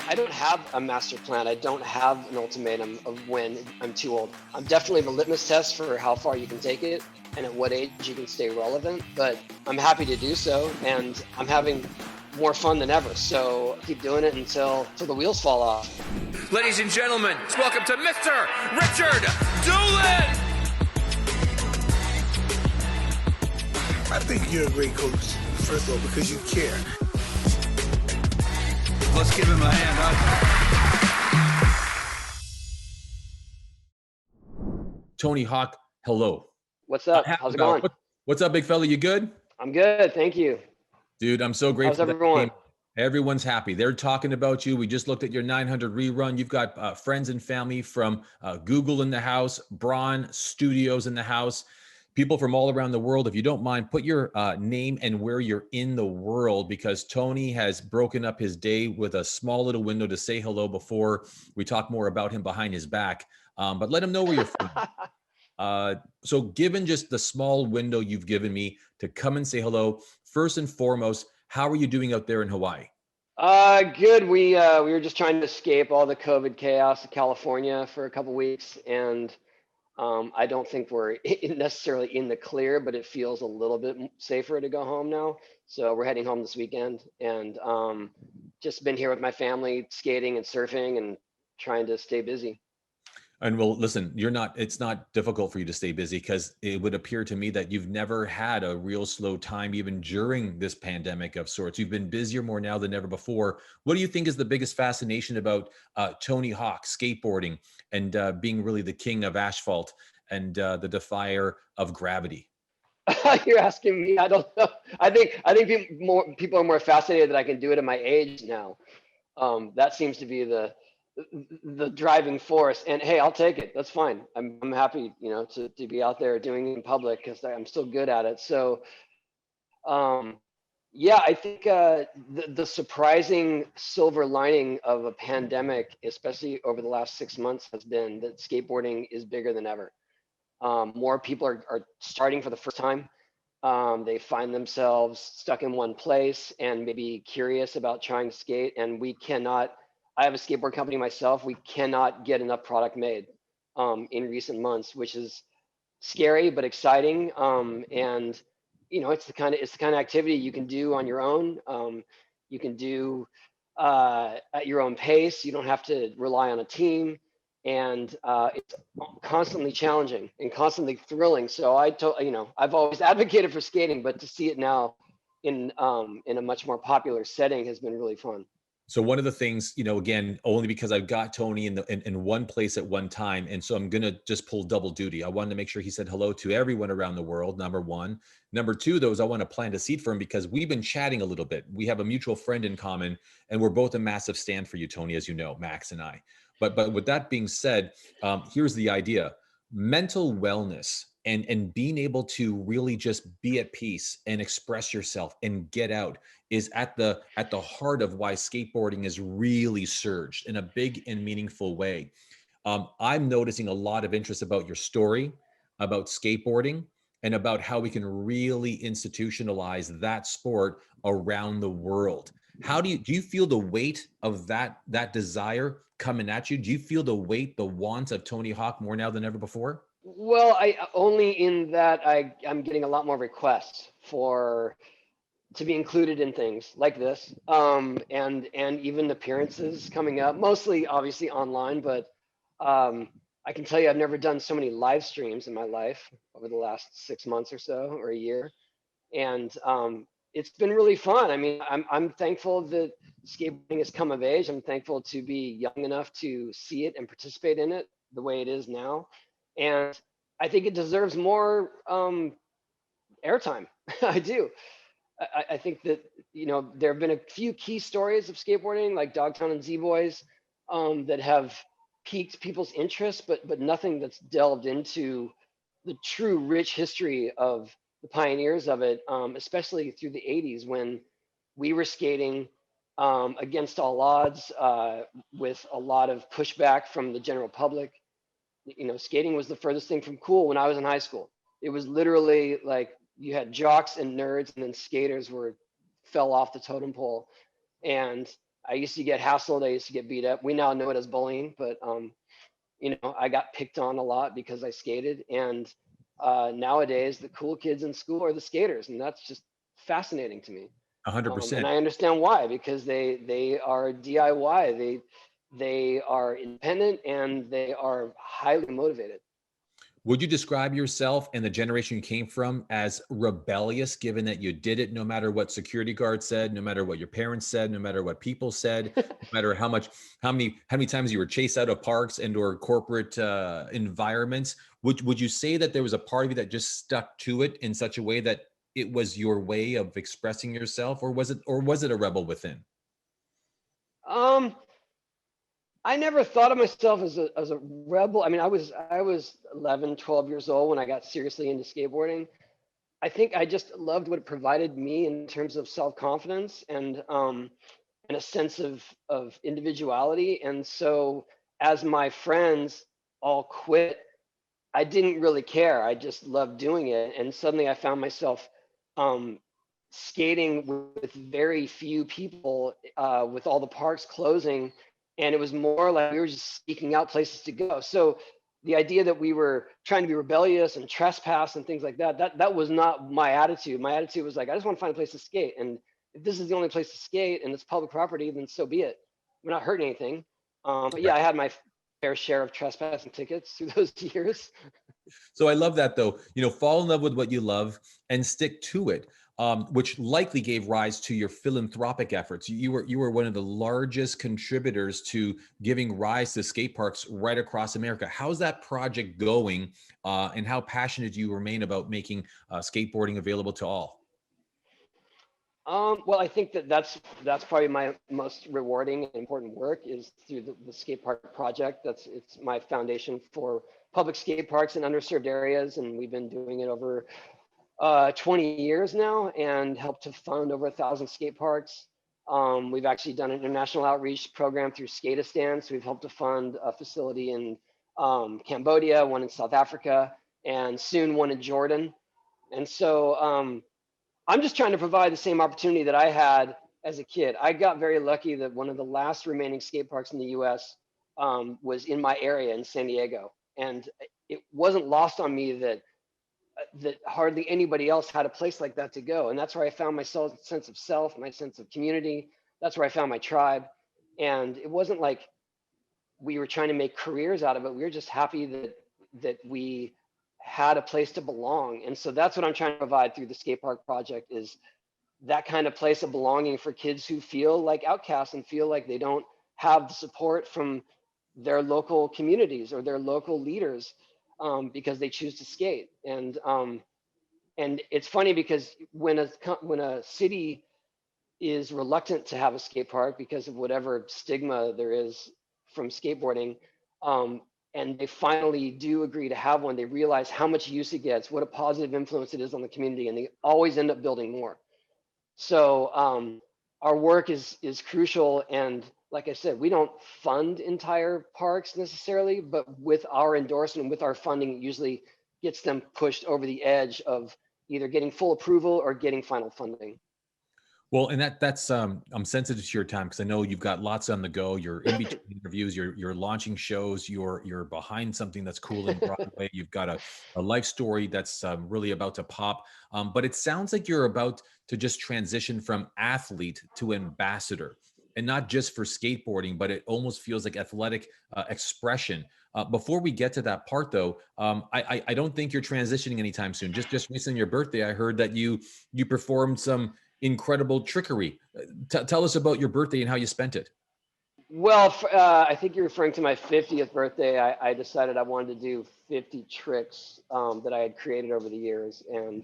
I don't have a master plan. I don't have an ultimatum of when I'm too old. I'm definitely the litmus test for how far you can take it and at what age you can stay relevant, but I'm happy to do so, and I'm having more fun than ever. So keep doing it until the wheels fall off. Ladies and gentlemen, welcome to Mr. Richard Dolan! I think you're a great coach, first of all, because you care. Let's give him a hand, Tony Hawk, hello. What's up? How's it going? What's up, big fella? You good? I'm good, thank you. Dude, I'm so grateful. How's everyone? Everyone's happy. They're talking about you. We just looked at your 900 rerun. You've got friends and family from Google in the house, Bron Studios in the house, people from all around the world. If you don't mind, put your name and where you're in the world, because Tony has broken up his day with a small little window to say hello before we talk more about him behind his back. But let him know where you're from. So given just the small window you've given me to come and say hello, first and foremost, how are you doing out there in Hawaii? Good. We were just trying to escape all the COVID chaos of California for a couple weeks, and I don't think we're necessarily in the clear, but it feels a little bit safer to go home now. So we're heading home this weekend, and just been here with my family, skating and surfing and trying to stay busy. And well, listen, it's not difficult for you to stay busy, because it would appear to me that you've never had a real slow time, even during this pandemic of sorts. You've been busier more now than ever before. What do you think is the biggest fascination about Tony Hawk, skateboarding, and being really the king of asphalt and the defier of gravity? You're asking me. I don't know. I think people are more fascinated that I can do it at my age now. That seems to be the driving force, and hey, I'll take it. That's fine. I'm happy, to be out there doing it in public because I'm still good at it. So yeah, I think the surprising silver lining of a pandemic, especially over the last 6 months, has been that skateboarding is bigger than ever. More people are starting for the first time. They find themselves stuck in one place and maybe curious about trying to skate, and I have a skateboard company myself. We cannot get enough product made in recent months, which is scary but exciting. And it's the kind of activity you can do on your own. You can do at your own pace. You don't have to rely on a team, and it's constantly challenging and constantly thrilling. So I've always advocated for skating, but to see it now in a much more popular setting has been really fun. So one of the things, again, only because I've got Tony in one place at one time, and so I'm going to just pull double duty. I wanted to make sure he said hello to everyone around the world, number one. Number two, though, is I want to plant a seed for him, because we've been chatting a little bit. We have a mutual friend in common, and we're both a massive stand for you, Tony, as you know, Max and I. But with that being said, here's the idea. Mental wellness and being able to really just be at peace and express yourself and get out is at the heart of why skateboarding has really surged in a big and meaningful way. I'm noticing a lot of interest about your story, about skateboarding, and about how we can really institutionalize that sport around the world. Do you feel the weight of that desire coming at you? Do you feel the weight, the want of Tony Hawk more now than ever before? Well, I only in that I'm getting a lot more requests to be included in things like this, and even appearances coming up, mostly obviously online, but I can tell you I've never done so many live streams in my life over the last 6 months or so, or a year, and it's been really fun. I mean, I'm thankful that skateboarding has come of age. I'm thankful to be young enough to see it and participate in it the way it is now, and I think it deserves more airtime. I do. I think that there have been a few key stories of skateboarding, like Dogtown and Z-Boys, that have piqued people's interest, but nothing that's delved into the true rich history of the pioneers of it, especially through the 80s when we were skating against all odds, with a lot of pushback from the general public. Skating was the furthest thing from cool when I was in high school. It was literally like you had jocks and nerds, and then skaters fell off the totem pole. And I used to get hassled. I used to get beat up. We now know it as bullying, but I got picked on a lot because I skated. And nowadays, the cool kids in school are the skaters, and that's just fascinating to me. And 100%. I understand why, because they are DIY. They are independent and they are highly motivated. Would you describe yourself and the generation you came from as rebellious, given that you did it no matter what security guards said, no matter what your parents said, no matter what people said, no matter how many times you were chased out of parks and or corporate environments? Would you say that there was a part of you that just stuck to it in such a way that it was your way of expressing yourself, or was it a rebel within? I never thought of myself as a rebel. I mean, I was 11, 12 years old when I got seriously into skateboarding. I think I just loved what it provided me in terms of self-confidence and a sense of individuality. And so as my friends all quit, I didn't really care. I just loved doing it. And suddenly I found myself skating with very few people, with all the parks closing. And it was more like we were just seeking out places to go. So the idea that we were trying to be rebellious and trespass and things like that was not my attitude. My attitude was like, I just want to find a place to skate. And if this is the only place to skate and it's public property, then so be it. We're not hurting anything. But yeah, I had my fair share of trespassing tickets through those years. So I love that, though. Fall in love with what you love and stick to it. Which likely gave rise to your philanthropic efforts. You were one of the largest contributors to giving rise to skate parks right across America. How's that project going, and how passionate do you remain about making skateboarding available to all? Well, I think that's probably my most rewarding and important work is through the skate park project. It's my foundation for public skate parks in underserved areas, and we've been doing it over 20 years now and helped to fund over 1,000 skate parks. We've actually done an international outreach program through Skateistan. So we've helped to fund a facility in Cambodia, one in South Africa, and soon one in Jordan. And so I'm just trying to provide the same opportunity that I had as a kid. I got very lucky that one of the last remaining skate parks in the US was in my area in San Diego. And it wasn't lost on me that hardly anybody else had a place like that to go. And that's where I found my sense of self, my sense of community. That's where I found my tribe. And it wasn't like we were trying to make careers out of it. We were just happy that we had a place to belong. And so that's what I'm trying to provide through the skate park project, is that kind of place of belonging for kids who feel like outcasts and feel like they don't have the support from their local communities or their local leaders. Because they choose to skate. And it's funny because when a city is reluctant to have a skate park because of whatever stigma there is from skateboarding, and they finally do agree to have one, they realize how much use it gets, what a positive influence it is on the community, and they always end up building more. So our work is crucial. And like I said, we don't fund entire parks necessarily, but with our endorsement, with our funding, it usually gets them pushed over the edge of either getting full approval or getting final funding. Well, and that's I'm sensitive to your time because I know you've got lots on the go. You're in between interviews, you're launching shows, you're behind something that's cool in Broadway. You've got a life story that's really about to pop. But it sounds like you're about to just transition from athlete to ambassador, and not just for skateboarding, but it almost feels like athletic expression. Before we get to that part, though, I don't think you're transitioning anytime soon. Just recently, on your birthday, I heard that you performed some incredible trickery. Tell us about your birthday and how you spent it. Well, I think you're referring to my 50th birthday. I decided I wanted to do 50 tricks that I had created over the years. And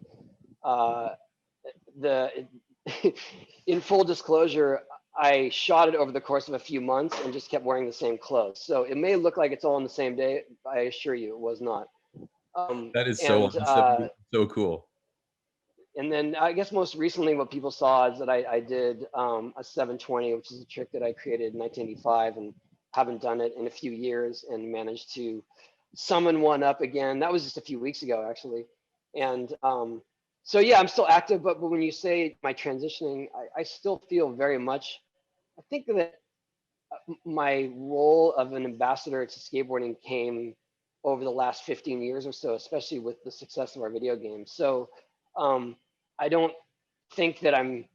in full disclosure, I shot it over the course of a few months and just kept wearing the same clothes. So it may look like it's all on the same day. I assure you it was not. That is so awesome. So cool. And then I guess most recently what people saw is that I did a 720, which is a trick that I created in 1985 and haven't done it in a few years, and managed to summon one up again. That was just a few weeks ago, actually. And so, yeah, I'm still active, but when you say my transitioning, I still feel very much I think that my role of an ambassador to skateboarding came over the last 15 years or so, especially with the success of our video games. So I don't think that I'm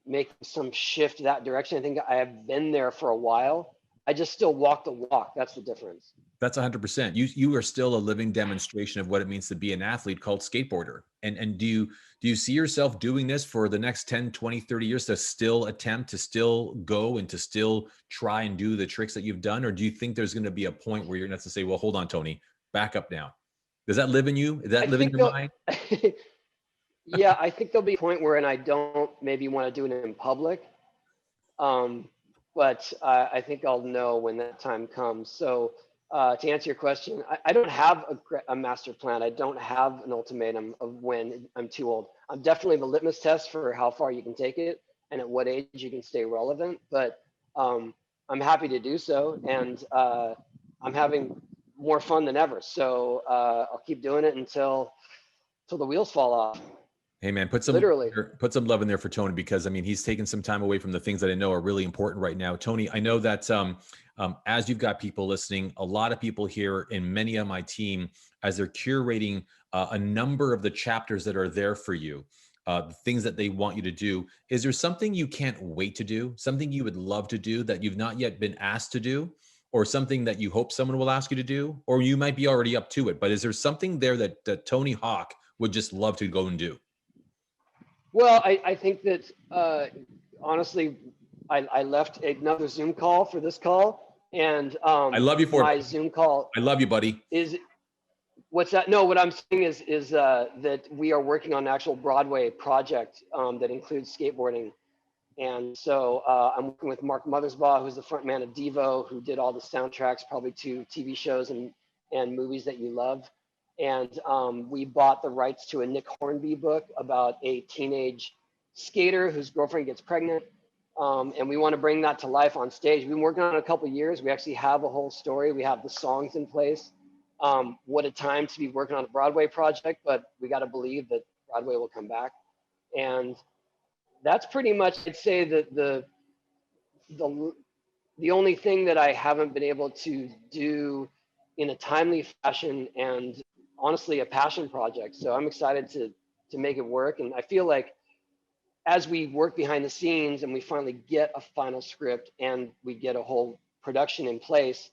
making some shift that direction. I think I have been there for a while. I just still walk the walk. That's the difference. That's 100%. You are still a living demonstration of what it means to be an athlete called skateboarder. And do you see yourself doing this for the next 10, 20, 30 years to still attempt to still go and to still try and do the tricks that you've done? Or do you think there's going to be a point where you're going to have to say, well, hold on, Tony, back up now? Does that live in you? Does that live in your mind? Yeah, I think there'll be a point where, and I don't maybe want to do it in public, but I think I'll know when that time comes. So to answer your question, I don't have a master plan. I don't have an ultimatum of when I'm too old. I'm definitely the litmus test for how far you can take it and at what age you can stay relevant, but I'm happy to do so. And I'm having more fun than ever. So I'll keep doing it until the wheels fall off. Hey man, put some love in there for Tony, because I mean, he's taken some time away from the things that I know are really important right now. Tony, I know that as you've got people listening, a lot of people here and many on my team, as they're curating a number of the chapters that are there for you, the things that they want you to do, is there something you can't wait to do, something you would love to do that you've not yet been asked to do, or something that you hope someone will ask you to do, or you might be already up to it, but is there something there that Tony Hawk would just love to go and do? Well, I think that honestly, I left another Zoom call for this call, and I love you for my Zoom call. I love you, buddy. Is what's that? No, what I'm saying is that we are working on an actual Broadway project that includes skateboarding, and so I'm working with Mark Mothersbaugh, who's the front man of Devo, who did all the soundtracks probably to TV shows and movies that you love. And we bought the rights to a Nick Hornby book about a teenage skater whose girlfriend gets pregnant. And we want to bring that to life on stage. We've been working on it a couple of years. We actually have a whole story. We have the songs in place. What a time to be working on a Broadway project, but we got to believe that Broadway will come back. And that's pretty much, I'd say, that the only thing that I haven't been able to do in a timely fashion, and honestly a passion project. So I'm excited to make it work. And I feel like as we work behind the scenes and we finally get a final script and we get a whole production in place,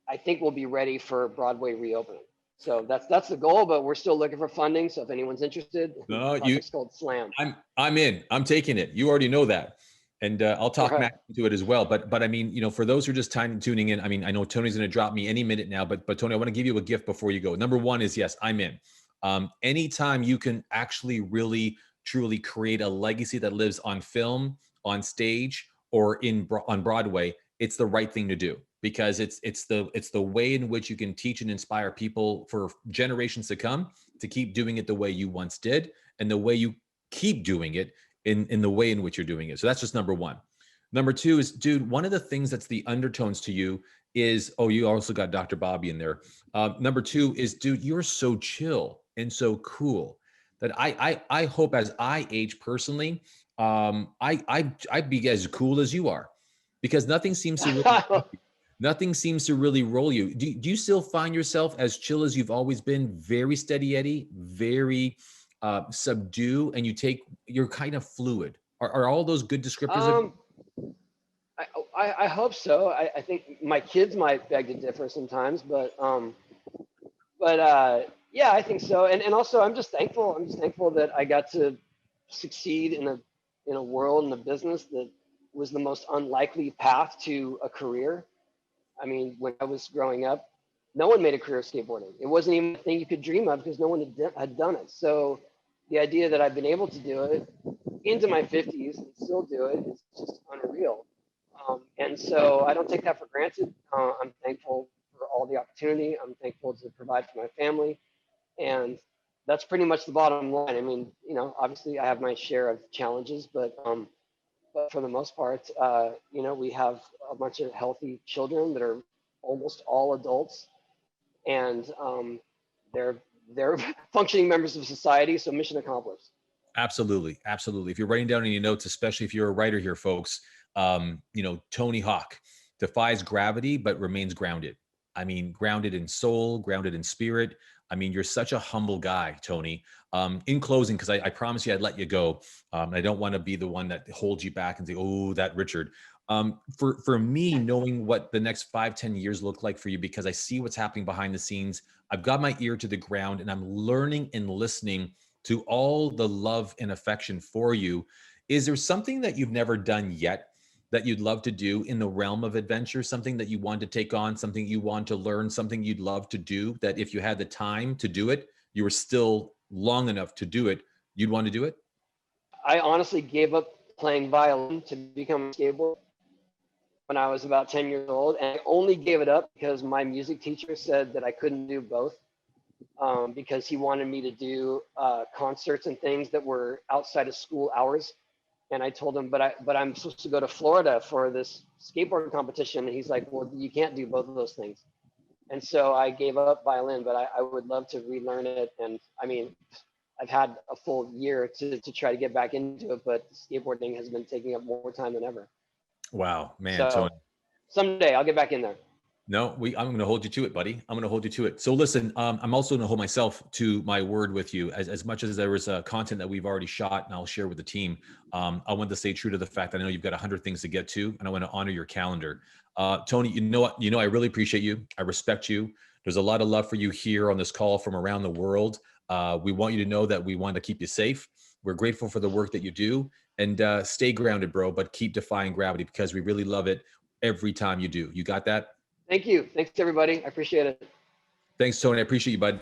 I think we'll be ready for Broadway reopening. So that's the goal, but we're still looking for funding. So if anyone's interested, it's called Slam. I'm in. I'm taking it. You already know that. And I'll talk back to it as well. But I mean, you know, for those who are just tuning in, I mean, I know Tony's going to drop me any minute now, but Tony, I want to give you a gift before you go. Number one is, yes, I'm in. Anytime you can actually really, truly create a legacy that lives on film, on stage, or on Broadway, it's the right thing to do, because it's the way in which you can teach and inspire people for generations to come to keep doing it the way you once did, and the way you keep doing it in the way in which you're doing it. So that's just number one. Number two is, dude, one of the things that's the undertones to you is, oh, you also got Dr. Bobby in there. Number two is, dude, you're so chill and so cool that I hope as I age personally, I'd be as cool as you are, because nothing seems to really roll you. Do you still find yourself as chill as you've always been, very steady Eddie, very subdue, and you're kind of fluid? Are all those good descriptors? I hope so. I think my kids might beg to differ sometimes, but yeah, I think so. And also I'm just thankful. I'm just thankful that I got to succeed in a world, in a business that was the most unlikely path to a career. I mean, when I was growing up, no one made a career of skateboarding. It wasn't even a thing you could dream of, because no one had done it. So the idea that I've been able to do it into my 50s and still do it is just unreal. And so I don't take that for granted. I'm thankful for all the opportunity. I'm thankful to provide for my family. And that's pretty much the bottom line. I mean, you know, obviously I have my share of challenges, but for the most part, you know, we have a bunch of healthy children that are almost all adults, and they're functioning members of society. So mission accomplished. Absolutely. Absolutely. If you're writing down any notes, especially if you're a writer here, folks, Tony Hawk defies gravity, but remains grounded. I mean, grounded in soul, grounded in spirit. I mean, you're such a humble guy, Tony. In closing, because I promised you I'd let you go. I don't want to be the one that holds you back and say, oh, that Richard. For me, knowing what the next 5-10 years look like for you, because I see what's happening behind the scenes, I've got my ear to the ground and I'm learning and listening to all the love and affection for you. Is there something that you've never done yet that you'd love to do in the realm of adventure, something that you want to take on, something you want to learn, something you'd love to do, that if you had the time to do it, you were still long enough to do it, you'd want to do it? I honestly gave up playing violin to become a skateboarder when I was about 10 years old. And I only gave it up because my music teacher said that I couldn't do both, because he wanted me to do concerts and things that were outside of school hours. And I told him, but I'm supposed to go to Florida for this skateboarding competition. And he's like, well, you can't do both of those things. And so I gave up violin, but I would love to relearn it. And I mean, I've had a full year to try to get back into it, but skateboarding has been taking up more time than ever. Wow, man, So Tony. someday I'll get back in there. No, I'm going to hold you to it, buddy. I'm going to hold you to it. So listen, I'm also going to hold myself to my word with you. As much as there was content that we've already shot and I'll share with the team, I want to stay true to the fact that I know you've got 100 things to get to, and I want to honor your calendar. Tony, you know what? I really appreciate you. I respect you. There's a lot of love for you here on this call from around the world. We want you to know that we want to keep you safe. We're grateful for the work that you do, and stay grounded, bro, but keep defying gravity, because we really love it every time you do. You got that? Thank you. Thanks, everybody. I appreciate it. Thanks, Tony. I appreciate you, bud.